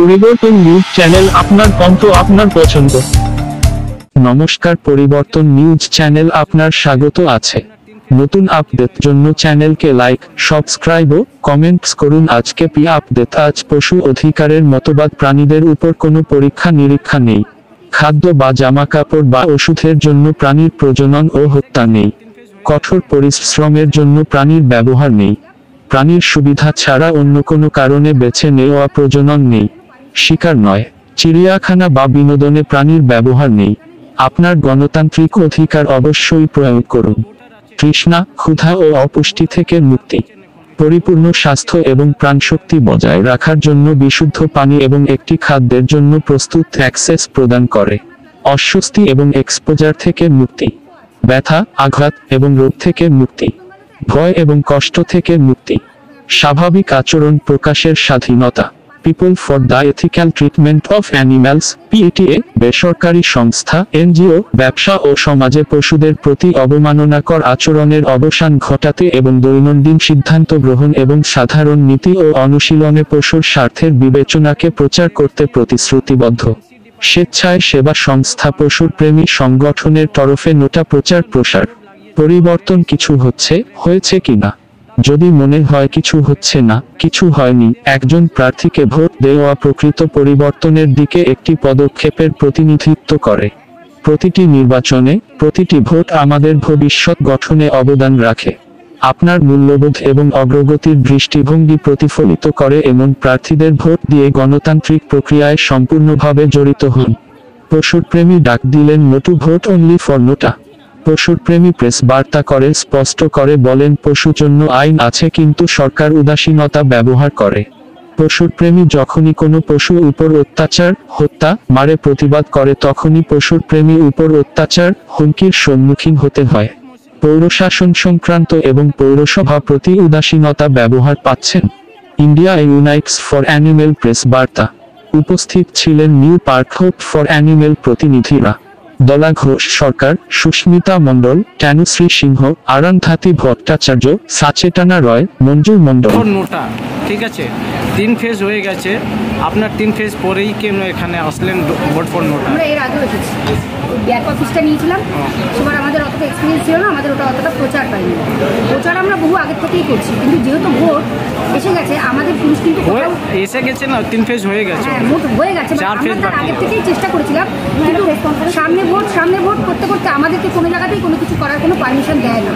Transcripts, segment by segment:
পরিবর্তন news channel, আপনার কণ্ঠ, আপনার পছন্দ। নমস্কার, পরিবর্তন নিউজ চ্যানেল আপনার স্বাগত আছে। নতুন আপডেট জন্য চ্যানেলকে লাইক, সাবস্ক্রাইব ও কমেন্টস করুন। আজকে আপডেট। আজ পশু অধিকারের মতবাদ প্রাণীদের উপর কোনো পরীক্ষা নিরীক্ষা নেই। খাদ্য বা জামা কাপড় বা ওষুধের জন্য প্রাণীর প্রজনন ও হত্যা নেই। কঠোর পরিশ্রমের জন্য প্রাণীর ব্যবহার নেই। প্রাণীর সুবিধা ছাড়া অন্য কোনো কারণে বেছে নেওয়া প্রজনন নেই। শিকার নয়, চিড়িয়াখানা বা বিনোদনে প্রাণীর ব্যবহার নেই। আপনার গণতান্ত্রিক অধিকার অবশ্যই প্রয়োগ করুন। তৃষ্ণা, ক্ষুধা ও অপুষ্টি থেকে মুক্তি, পরিপূর্ণ স্বাস্থ্য এবং প্রাণশক্তি বজায় রাখার জন্য বিশুদ্ধ পানি এবং একটি খাদ্যের জন্য প্রস্তুত অ্যাক্সেস প্রদান করে। অস্বস্তি এবং এক্সপোজার থেকে মুক্তি, ব্যথা, আঘাত এবং রোগ থেকে মুক্তি, ভয় এবং কষ্ট থেকে মুক্তি, স্বাভাবিক আচরণ প্রকাশের স্বাধীনতা। People for the ethical treatment of animals, PETA, বেসরকারি সংস্থা, এনজিও, ব্যবসা ও সমাজে পশুদের প্রতি অবমাননাকর আচরণের অবসান ঘটাতে এবং দৈনন্দিন সিদ্ধান্ত গ্রহণ এবং সাধারণ নীতি ও অনুশীলনে পশুর স্বার্থের বিবেচনাকে প্রচার করতে প্রতিশ্রুতিবদ্ধ। স্বেচ্ছায় সেবা সংস্থা পশুর প্রেমী সংগঠনের তরফে নোটা প্রচার প্রসার। পরিবর্তন কিছু হয়েছে কিনা? যদি মনে হয় কিছু হচ্ছে না, কিছু হয়নি, একজন প্রার্থীকে ভোট দেওয়া প্রকৃত পরিবর্তনের দিকে একটি পদক্ষেপের প্রতিনিধিত্ব করে। প্রতিটি নির্বাচনে, প্রতিটি ভোট আমাদের ভবিষ্যৎ গঠনে অবদান রাখে। আপনার মূল্যবোধ এবং অগ্রগতির দৃষ্টিভঙ্গি প্রতিফলিত করে এমন প্রার্থীদের ভোট দিয়ে গণতান্ত্রিক প্রক্রিয়ায় সম্পূর্ণভাবে জড়িত হন। পশুপ্রেমী ডাক দিলেন no to, vote only for নোটা। পশুপ্রেমী press বার্তা করে স্পষ্ট করে বলেন, পশু জন্য আইন আছে কিন্তু সরকার উদাসীনতা ব্যবহার করে। পশুপ্রেমী যখনই কোনো পশুর উপর অত্যাচার, হত্যা, মারে প্রতিবাদ করে তখনই পশুপ্রেমী উপর অত্যাচার, হুমকির সম্মুখীন হতে হয়। পৌরশাসন সংক্রান্ত এবং পৌরসভা প্রতি উদাসীনতা ব্যবহার পাচ্ছেন। ইন্ডিয়া ইউনাইটস ফর অ্যানিমেল প্রেস বার্তা। উপস্থিত ছিলেন new park hope for animal প্রতিনিধিরা দলা ঘোষ সরকার, সুস্মিতা মণ্ডল, টানুশ্রী সিংহ, আরান্ধাতি ভট্টাচার্য, সাচেটানা রয়, মঞ্জু মণ্ডল। নোটা ঠিক আছে, 3 ফেজ হয়ে গেছে। আপনার 3 ফেজ পরেই কেন এখানে আসলেন ভোট ফর নোটা? আমরা এর আগেও এসেছি, ব্যাক অফিসটা নিয়েছিলাম, সেবার আমাদের অতটা এক্সপিরিয়েন্স ছিল না, আমাদের ওটা অতটা প্রচার পাইনি। প্রচার আমরা বহু আগের থেকেই করছি, কিন্তু যেহেতু ভোট এসে গেছে আমাদের পুলিশ কিন্তু এসে গেছে না, 3 ফেজ হয়ে গেছে। হ্যাঁ, ভোট হয়ে গেছে, আমরা তার আগের থেকেই চেষ্টা করেছিলাম, কিন্তু সামনে ভোট করতে করতে আমাদেরকে কোনো জায়গাতেই কোনো কিছু করার কোনো পারমিশন দেয় না।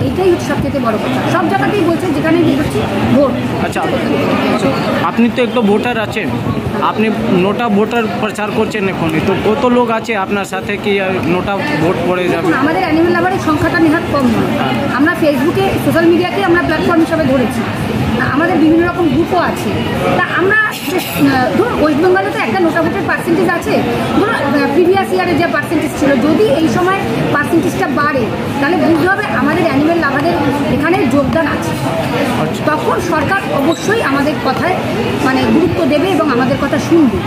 এইটাই হচ্ছে সবচেয়ে বড় কথা। সব জায়গাতেই বলছে যেখানে দেখছি ভোট। আচ্ছা, আপনি তো একটু ভোটার আছেন, আপনি নোটা ভোটার প্রচার করছেন এখন, তো কত লোক আছে আপনার সাথে কি নোটা ভোট পড়ে যাবে? আমাদের অ্যানিমেল লাভারের সংখ্যাটা নেহাত কম নয়। আমরা ফেসবুকে, সোশ্যাল মিডিয়াকে আমরা প্ল্যাটফর্ম হিসাবে ধরেছি। আমাদের বিভিন্ন রকম গ্রুপও আছে। তা আমরা ধরুন ওয়েস্ট বেঙ্গলে তো একটা নোটা ভোটের পার্সেন্টেজ আছে, ধরুন প্রিভিয়াস ইয়ারে যে পার্সেন্টেজ ছিল, যদি এই সময় পার্সেন্টেজটা বাড়ে তাহলে বুঝতে হবে আমাদের অ্যানিমেল লাভারের এখানে যোগদান আছে। তখন সরকার অবশ্যই আমাদের কথায় গুরুত্ব দেবে এবং আমাদের কথা শুনবে।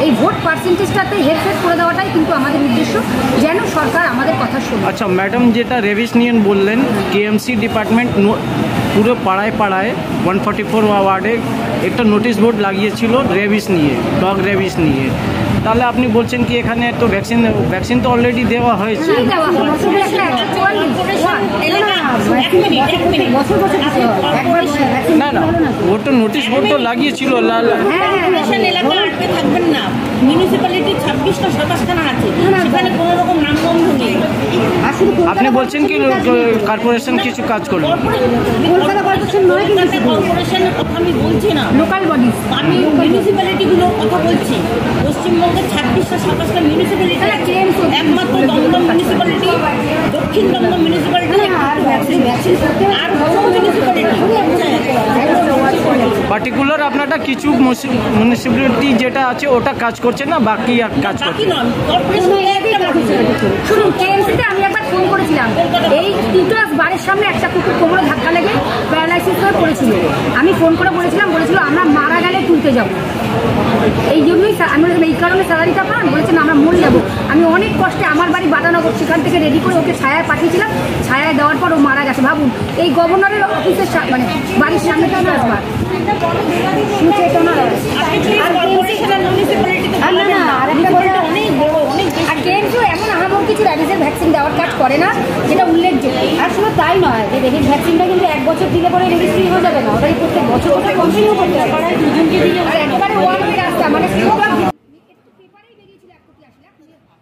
এই ভোট পার্সেন্টেজটাতে হেরফের করে দেওয়াটাই কিন্তু আমাদের উদ্দেশ্য, যেন সরকার আমাদের কথা শুনে। আচ্ছা ম্যাডাম, যেটা রেভিস নিয়ে বললেন, কেএমসি ডিপার্টমেন্ট পুরো পাড়ায় 144 ওয়ার্ডে একটা নোটিশ বোর্ড লাগিয়েছিল রেবিস নিয়ে, ডগ রেবিস নিয়ে। তাহলে আপনি বলছেন কি এখানে তো ভ্যাকসিন তো অলরেডি দেওয়া হয়েছে? না না, ও তো নোটিশ বোর্ড তো লাগিয়েছিল। থাকবেন না, মিউনিসিপ্যালিটি 26টা 27খানা আছে, সেখানে কোনো রকম নামবন্ধ নেই। আপনি বলছেন কি কর্পোরেশন কিছু কাজ করবে? কর্পোরেশনের কথা আমি বলছি না, লোকাল বডি, আমি মিউনিসিপ্যালিটিগুলোর কথা বলছি। পশ্চিমবঙ্গের 26টা 27টা মিউনিসিপ্যালিটি, একমাত্র দমদম মিউনিসিপ্যালিটি, দক্ষিণ দমদম মিউনিসিপ্যালিটি আর পার্টিকুলার আপনারা কিছু মিউনিসিপ্যালিটি যেটা আছে ওটা কাজ করছে না, বাকি আর কাজ করছে। শুনুন, কেএমসিতে আমি একবার ফোন করেছিলাম, এই টিটাস বাড়ির সামনে একটা কুকুর কোমরে ধাক্কা লেগে প্যারালাইসিস হয়ে পড়েছিল। আমি ফোন করে বলেছিল আমরা মারা গেলে তুলতে যাবো। এই জন্যই আমি এই কারণে স্যালারিটা পান, বলেছেন আমরা মরে যাবো। আমি অনেক কষ্টে আমার বাড়ি বাটানগর, সেখান থেকে রেডি করে ওকে ছায়ায় পাঠিয়েছিলাম। ছায়ায় দেওয়ার পর ও মারা গেছে। ভাবুন, এই গভর্নরের অফিসের বাড়ির সামনে আসবার রেবিস ভ্যাকসিনটা কিন্তু 1 বছর দিলে পরে রেবিস ফ্রি হয়ে যাবে না, ওটাই প্রত্যেক বছর বছর কন্টিনিউ করতে হবে। দুজনকে দিলে একেবারে ওয়ান ওয়ে রাস্তা, মানে পেপারেই বেরিয়েছিল 1 কোটি 80 লাখ।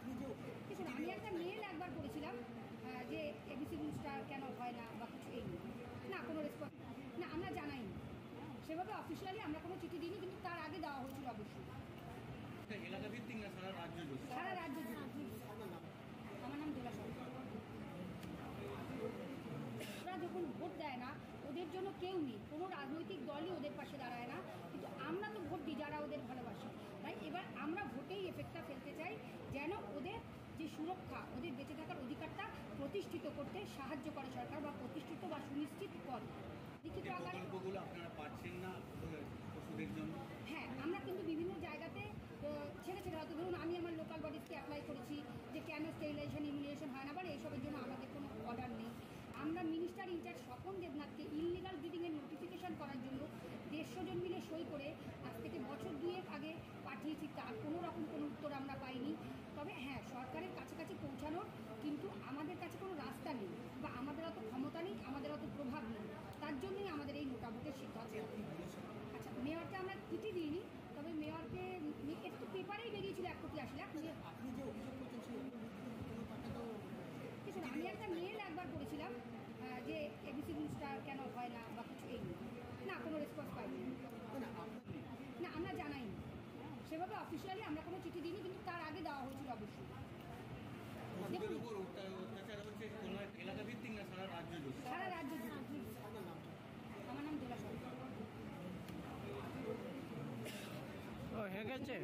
আমি একটা মেল একবার করেছিলাম যে এবিসি নিউজটা কেন হয় না বা কিছু, এই না কোনো রেসপন্স না, আমরা জানাইনি সেভাবে অফিসিয়ালি, আমরা কোনো চিঠি দিইনি, কিন্তু তার আগে দেওয়া হয়েছিল অবশ্যই সারা রাজ্য জুড়ে। আমার নাম দোলা সরকার। ওরা যখন ভোট দেয় না, ওদের জন্য কেউ নেই, কোনো রাজনৈতিক দলই ওদের পাশে দাঁড়ায় না, কিন্তু আমরা তো ভোট দিই যারা ওদের ভালোবাসে। তাই এবার আমরা ভোটেই এফেক্টটা ফেলতে চাই, যেন ওদের যে সুরক্ষা, ওদের বেঁচে থাকার অধিকারটা প্রতিষ্ঠিত করতে সাহায্য করে সরকার, বা প্রতিষ্ঠিত বা সুনিশ্চিত করে লিখিত আকারে। হ্যাঁ, আমরা কিন্তু বিভিন্ন জায়গাতে ছেড়ে ছেড়ে, হয়তো ধরুন আমি আমার লোকাল বডিজকে অ্যাপ্লাই করেছি যে কেন স্টেরিলাইজেশন ইমিউনিয়েশন হয় না, বা এইসবের জন্য আমাদের কোনো অর্ডার নেই। আমরা মিনিস্টার ইনচার্জ স্বপন দেবনাথকে ইললিগাল ব্রিডিংয়ের নোটিফিকেশন করার জন্য 150 জন মিলে সই করে আজ থেকে বছর 2 আগে পাঠিয়েছি, তার কোনো রকম কোনো উত্তর আমরা পাইনি। তবে হ্যাঁ, সরকারের কাছাকাছি পৌঁছানোর কিন্তু আমাদের কাছে কোনো রাস্তা নেই, বা আমাদের অত ক্ষমতা নেই, আমাদের অত প্রভাব নেই, তার জন্যই আমাদের এই নোটা ভোটের সিদ্ধান্ত। আচ্ছা, মেয়রকে আমরা চিঠি দিইনি, তবে মেয়রকে একটু পেপারেই বেরিয়েছিল 1 কোটি 80 লাখ। আমি একটা মেল একবার করেছিলাম যে এবিসি নিউজটা কেন হয় না বা কিছু, এই না কোনো রেসপন্স পাইনি না, আমরা জানাইনি সেভাবে অফিসিয়ালি, আমরা কোনো চিঠি দিইনি, কিন্তু তার আগে দেওয়া হয়েছিল অবশ্যই সারা রাজ্য জুড়ে। আমার নাম দোলা সরকার। হয়ে গেছে।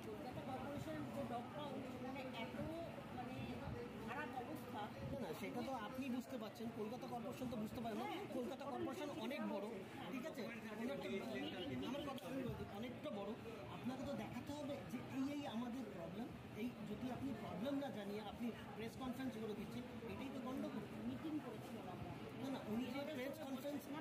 কলকাতা কর্পোরেশন যে ডগটা মানে এত মানে খারাপ অবস্থা। না, সেটা তো আপনি বুঝতে পারছেন, কলকাতা কর্পোরেশন তো বুঝতে পারে না। কলকাতা কর্পোরেশন অনেক বড়, ঠিক আছে, আমার কথা অনেকটা বড়। আপনাকে তো দেখাতে হবে যে এই আমাদের প্রবলেম, এই যদি আপনি প্রবলেম না জানিয়ে আপনি প্রেস কনফারেন্স করে দিচ্ছেন, এটাই তো গণ্ডগোল। মিটিং করেছিল আমরা। না, উনি যে প্রেস কনফারেন্স, না